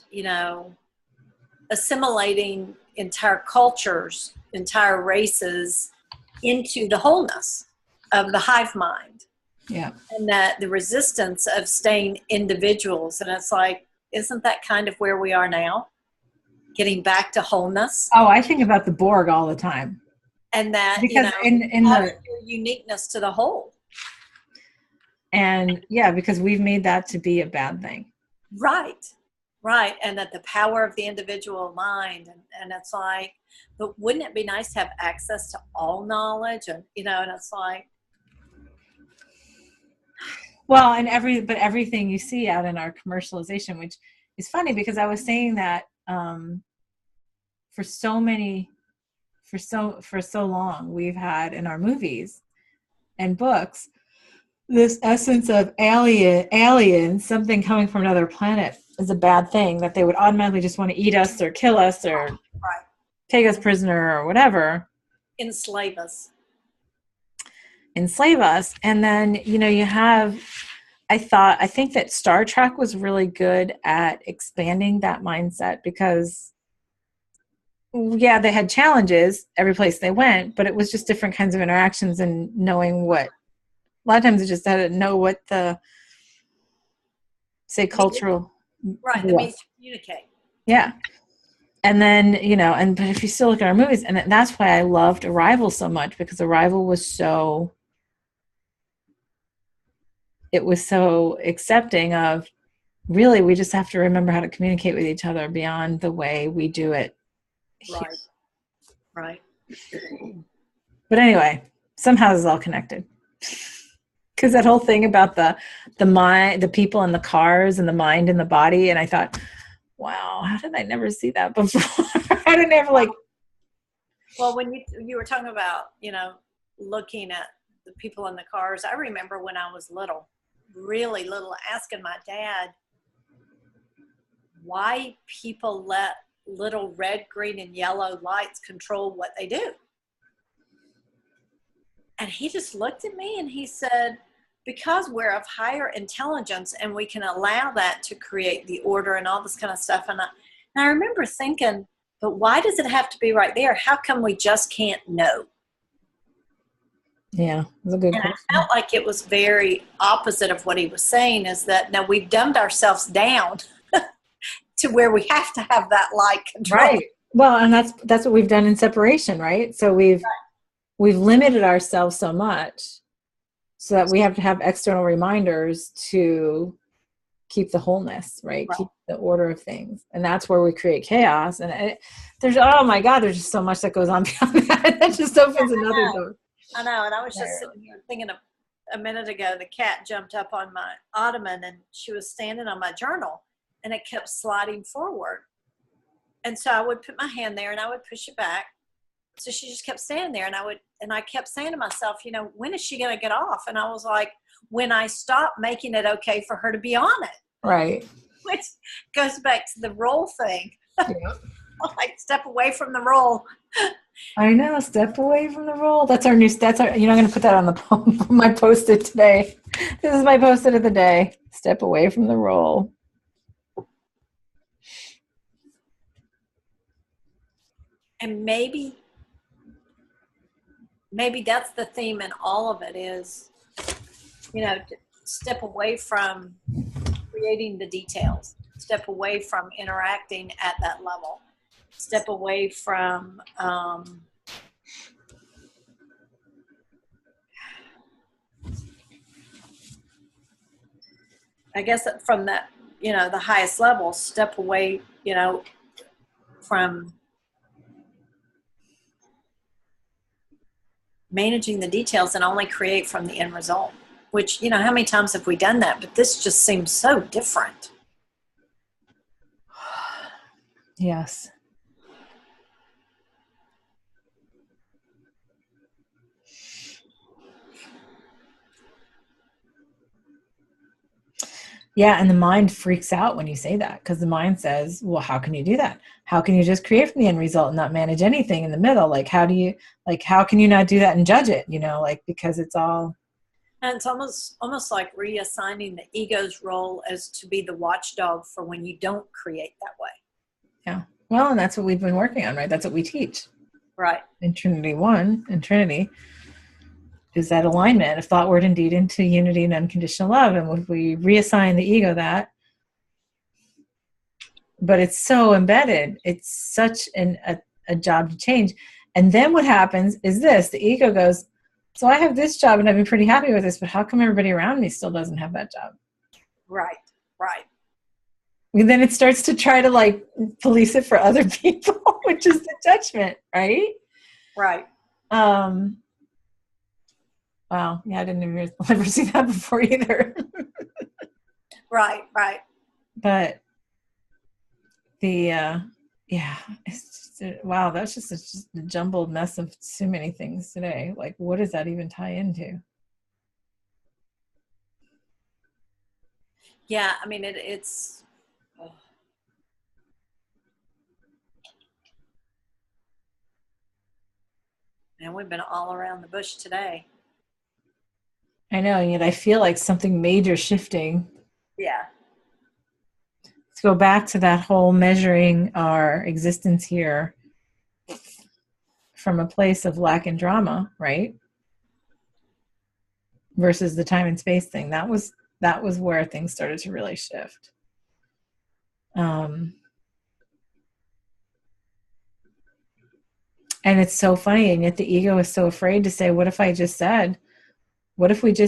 assimilating entire cultures, entire races into the wholeness of the hive mind. Yeah. And that the resistance of staying individuals. And it's like, isn't that kind of where we are now? Getting back to wholeness. Oh, I think about the Borg all the time. And that, because in the uniqueness to the whole. And yeah, because we've made that to be a bad thing. Right. Right. And that the power of the individual mind. And it's like, but wouldn't it be nice to have access to all knowledge? And, and it's like. Well, and everything you see out in our commercialization, which is funny because I was saying that for so long we've had in our movies and books this essence of aliens, something coming from another planet is a bad thing, that they would automatically just want to eat us or kill us or take us prisoner or whatever. Enslave us. And then you have, I think that Star Trek was really good at expanding that mindset because they had challenges every place they went, but it was just different kinds of interactions and knowing what, a lot of times it just had to know what the, say, cultural. Right, the means to communicate. Yeah. And then, but if you still look at our movies, and that's why I loved Arrival so much, because Arrival was so accepting of, really, we just have to remember how to communicate with each other beyond the way we do it here. Right. But anyway, somehow this is all connected. Because that whole thing about the mind, the people in the cars and the mind and the body, and I thought, wow, how did I never see that before? I didn't ever Well, when you were talking about, looking at the people in the cars, I remember when I was little, really little, asking my dad why people let little red, green, and yellow lights control what they do. And he just looked at me and he said, because we're of higher intelligence and we can allow that to create the order and all this kind of stuff. And I remember thinking, but why does it have to be right there? How come we just can't know? Yeah, that's a good question. I felt like it was very opposite of what he was saying, is that now we've dumbed ourselves down to where we have to have that light control. Right. Well, and that's what we've done in separation, right? So we've limited ourselves so much so that we have to have external reminders to keep the wholeness, right? Keep the order of things. And that's where we create chaos. And there's, oh my God, there's just so much that goes on beyond that. That just opens another door. I know. And I was just sitting here thinking a minute ago, the cat jumped up on my ottoman and she was standing on my journal and it kept sliding forward. And so I would put my hand there and I would push it back. So she just kept standing there and I kept saying to myself, you know, when is she going to get off? And I was like, when I stop making it okay for her to be on it. Right. Which goes back to the role thing. Yeah. Like step away from the role. I know, step away from the role. That's our, I'm going to put that on my post-it today. This is my post-it of the day. Step away from the role. And maybe that's the theme in all of it is, you know, step away from creating the details, step away from interacting at that level, step away from I guess from that, you know, the highest level, step away, you know, from managing the details and only create from the end result, which, you know, how many times have we done that? But this just seems so different. Yes. Yeah, and the mind freaks out when you say that because the mind says, well, how can you do that? How can you just create from the end result and not manage anything in the middle? Like, how can you not do that and judge it? You know, like, because it's all. And it's almost like reassigning the ego's role as to be the watchdog for when you don't create that way. Yeah. Well, and that's what we've been working on, right? That's what we teach. Right. In Trinity 1, in Trinity, is that alignment of thought, word, and deed into unity and unconditional love. And if we reassign the ego that, but it's so embedded, it's such a job to change. And then what happens is this, the ego goes, so I have this job and I've been pretty happy with this, but how come everybody around me still doesn't have that job? Right, right. And then it starts to try to like police it for other people, which is the judgment, right? Right. Wow. Yeah, I didn't ever see that before either. Right, right. But yeah, it's just, wow, that's just a jumbled mess of so many things today. Like, what does that even tie into? Yeah, I mean, it's. Oh. And we've been all around the bush today. I know, and yet I feel like something major shifting. Yeah. Let's go back to that whole measuring our existence here from a place of lack and drama, right? Versus the time and space thing. That was where things started to really shift. And it's so funny, and yet the ego is so afraid to say, what if we just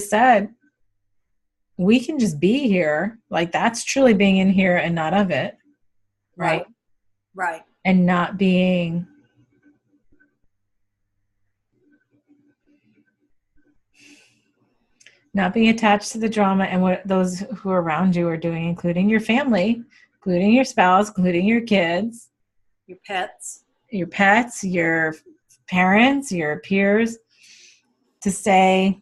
said, we can just be here, like that's truly being in here and not of it, right? Right. And not being attached to the drama and what those who are around you are doing, including your family, including your spouse, including your kids, your pets, your parents, your peers, to say,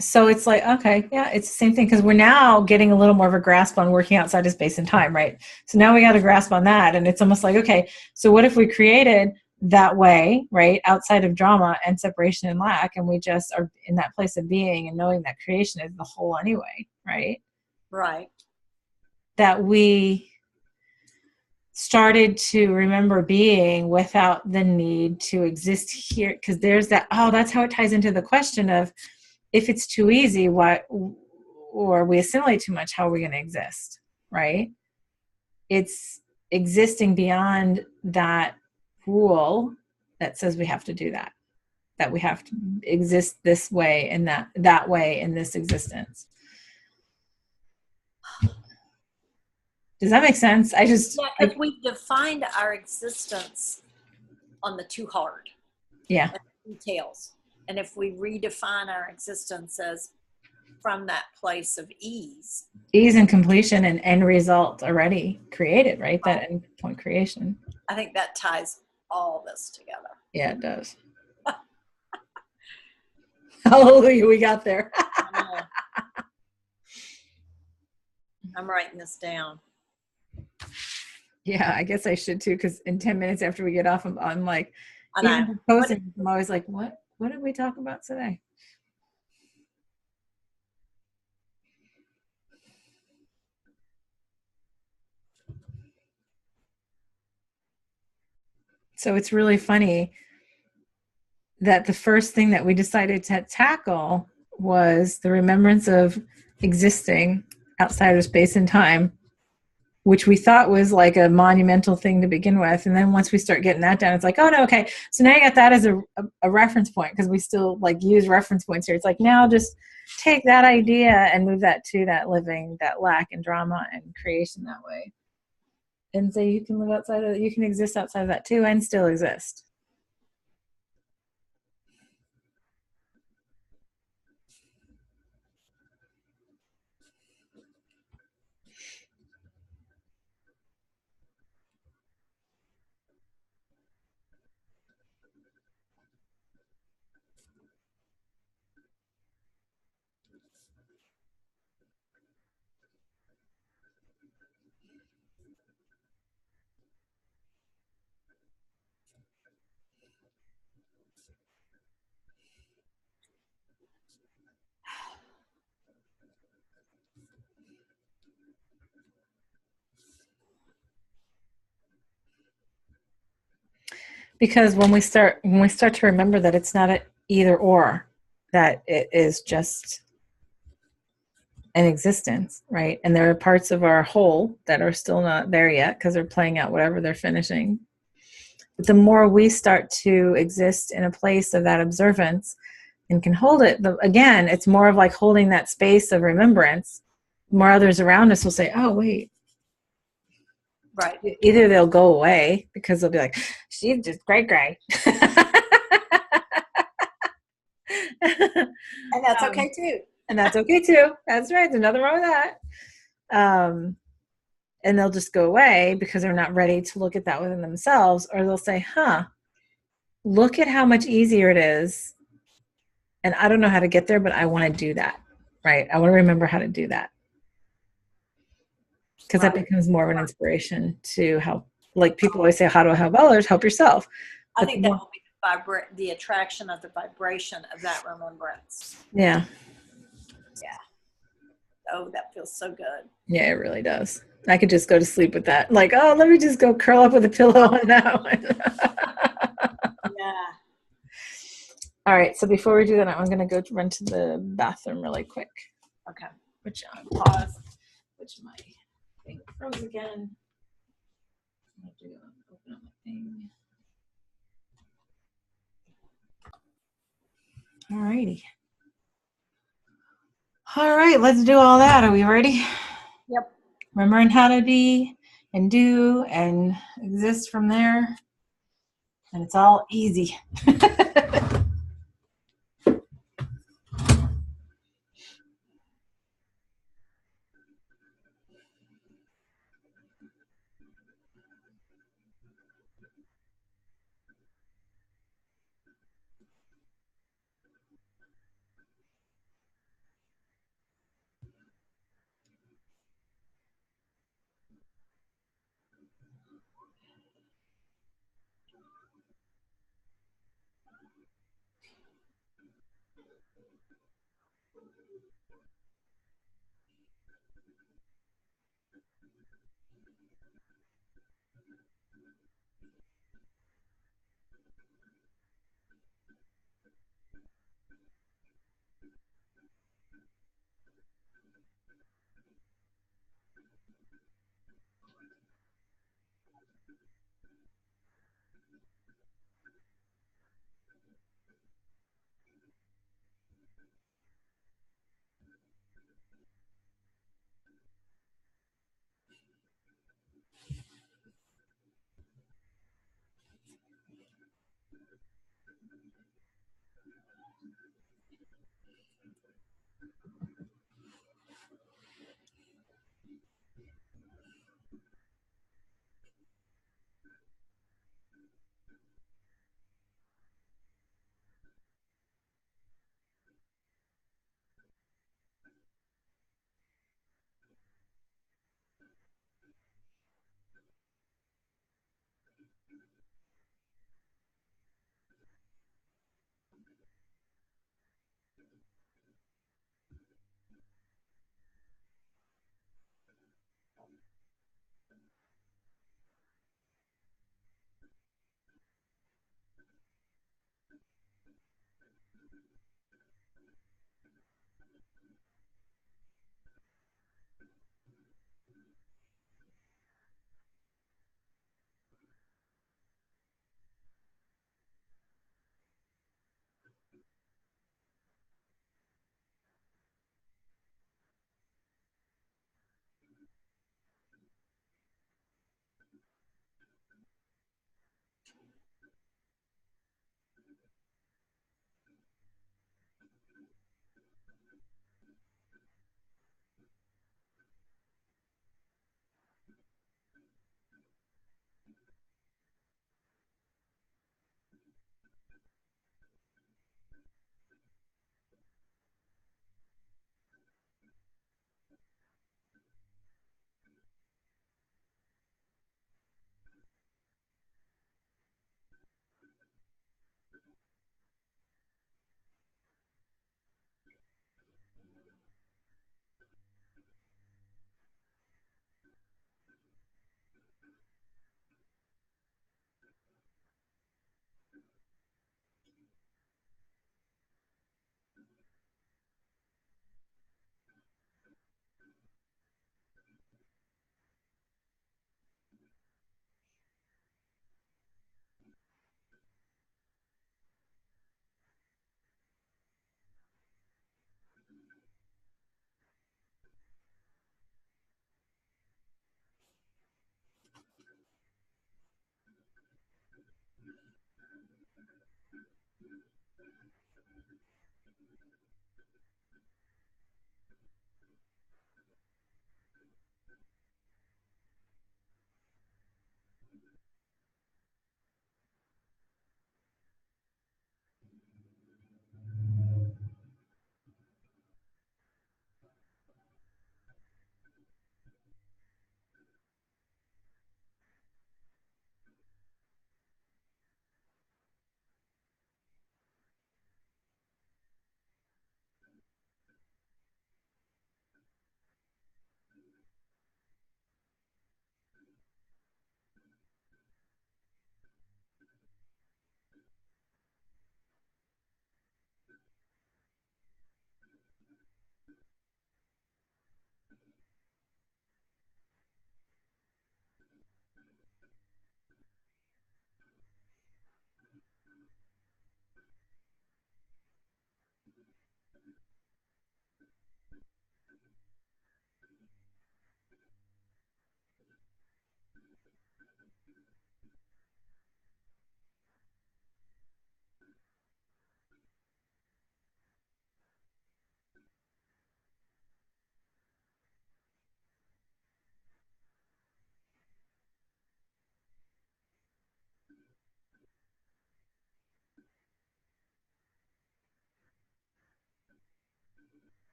so it's like, okay, yeah, it's the same thing, because we're now getting a little more of a grasp on working outside of space and time, right? So now we got a grasp on that, and it's almost like, okay, so what if we created that way, right, outside of drama and separation and lack, and we just are in that place of being and knowing that creation is the whole anyway, right? Right. That we started to remember being without the need to exist here, because there's that, oh, that's how it ties into the question of, if it's too easy, or we assimilate too much, how are we going to exist? Right? It's existing beyond that rule that says we have to do that, that we have to exist this way and that way in this existence. Does that make sense? Yeah, because we defined our existence on the too hard. Yeah. Details. And if we redefine our existence as from that place of ease and completion and end result already created, right? That end point creation. I think that ties all this together. Yeah, it does. Hallelujah, we got there. I'm writing this down. Yeah, I guess I should too, because in 10 minutes after we get off, I'm like, I'm always like, what did we talk about today? So it's really funny that the first thing that we decided to tackle was the remembrance of existing outside of space and time, which we thought was like a monumental thing to begin with. And then once we start getting that down, it's like, oh no, okay. So now you got that as a reference point, because we still like use reference points here. It's like, now just take that idea and move that to that living, that lack and drama and creation that way. And say you can live outside of, you can exist outside of that too and still exist. Because when we start to remember that it's not an either or, that it is just an existence, right? And there are parts of our whole that are still not there yet because they're playing out whatever they're finishing. But the more we start to exist in a place of that observance and can hold it, again, it's more of like holding that space of remembrance. More others around us will say, oh, wait. Right. Either they'll go away because they'll be like, she's just gray. And that's okay too. And that's okay too. That's right. There's nothing wrong with that. And they'll just go away because they're not ready to look at that within themselves. Or they'll say, look at how much easier it is. And I don't know how to get there, but I want to do that. Right. I want to remember how to do that. Because that becomes more of an inspiration to help. Like people always say, how do I help others? Help yourself. I think that will be the attraction of the vibration of that remembrance. Yeah. Yeah. Oh, that feels so good. Yeah, it really does. I could just go to sleep with that. Like, oh, let me just go curl up with a pillow on that one. Yeah. All right. So before we do that, I'm going to go run to the bathroom really quick. Okay. Which pause. Which my thing froze again. I have to go open up my thing. All righty. All right, let's do all that. Are we ready? Yep. Remembering how to be and do and exist from there. And it's all easy.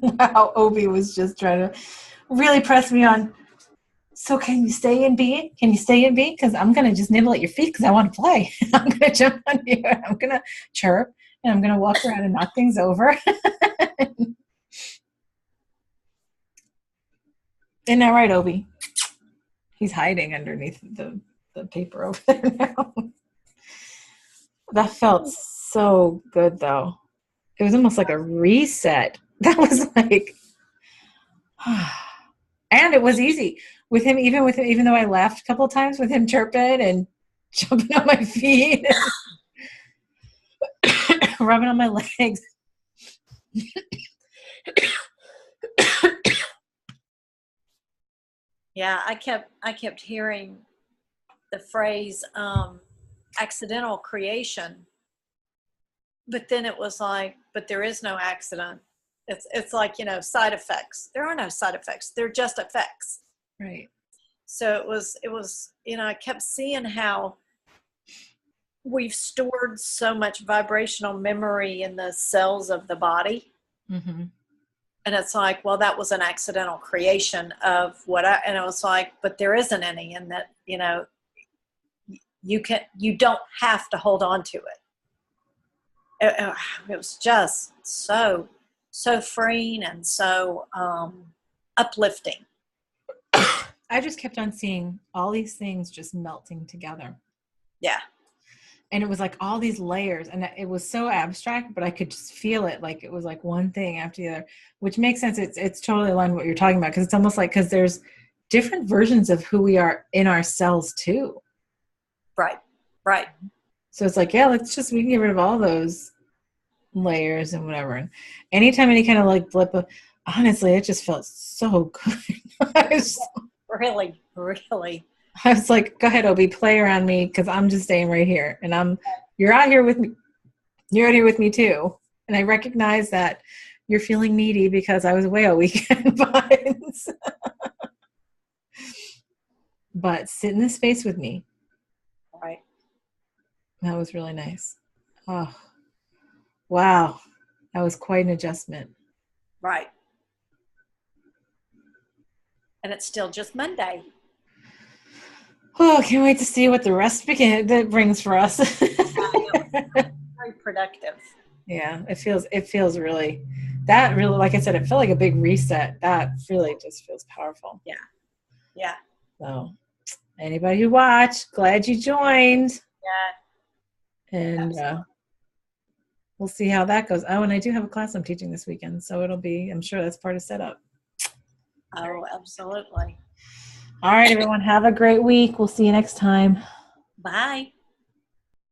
Wow, Obi was just trying to really press me on. So can you stay in B? Can you stay in B? Because I'm going to just nibble at your feet because I want to play. I'm going to jump on you. I'm going to chirp. And I'm going to walk around and knock things over. Isn't that right, Obi? He's hiding underneath the paper over there now. That felt so good, though. It was almost like a reset. That was like, and it was easy with him, even though I laughed a couple of times with him chirping and jumping on my feet, rubbing on my legs. Yeah, I kept hearing the phrase accidental creation, but then it was like, but there is no accident. It's like, side effects. There are no side effects. They're just effects. Right. So it was, I kept seeing how we've stored so much vibrational memory in the cells of the body. Mm-hmm. And it's like, well, that was an accidental creation of and it was like, but there isn't any, and that, you don't have to hold on to it. It was just so freeing and so uplifting. I just kept on seeing all these things just melting together. Yeah. And it was like all these layers, and it was so abstract, but I could just feel it. Like it was like one thing after the other, which makes sense. It's totally aligned with what you're talking about. Cause it's almost like, cause there's different versions of who we are in our cells too. Right. Right. So it's like, yeah, we can get rid of all those layers and whatever. And anytime any kind of like blip of, honestly, it just felt so good. Really. I was like, go ahead, Obi, play around me because I'm just staying right here. And you're out here with me. You're out here with me too. And I recognize that you're feeling needy because I was away all weekend. But sit in this space with me. Right. That was really nice. Oh, wow. That was quite an adjustment. Right. And it's still just Monday. Oh, can't wait to see what the rest that brings for us. Very productive. Yeah, it feels really, like I said, it felt like a big reset. That really just feels powerful. Yeah. Yeah. So Anybody who watched, glad you joined. Yeah. And we'll see how that goes. Oh, and I do have a class I'm teaching this weekend, so I'm sure that's part of setup. Oh, absolutely. All right, everyone, have a great week. We'll see you next time. Bye.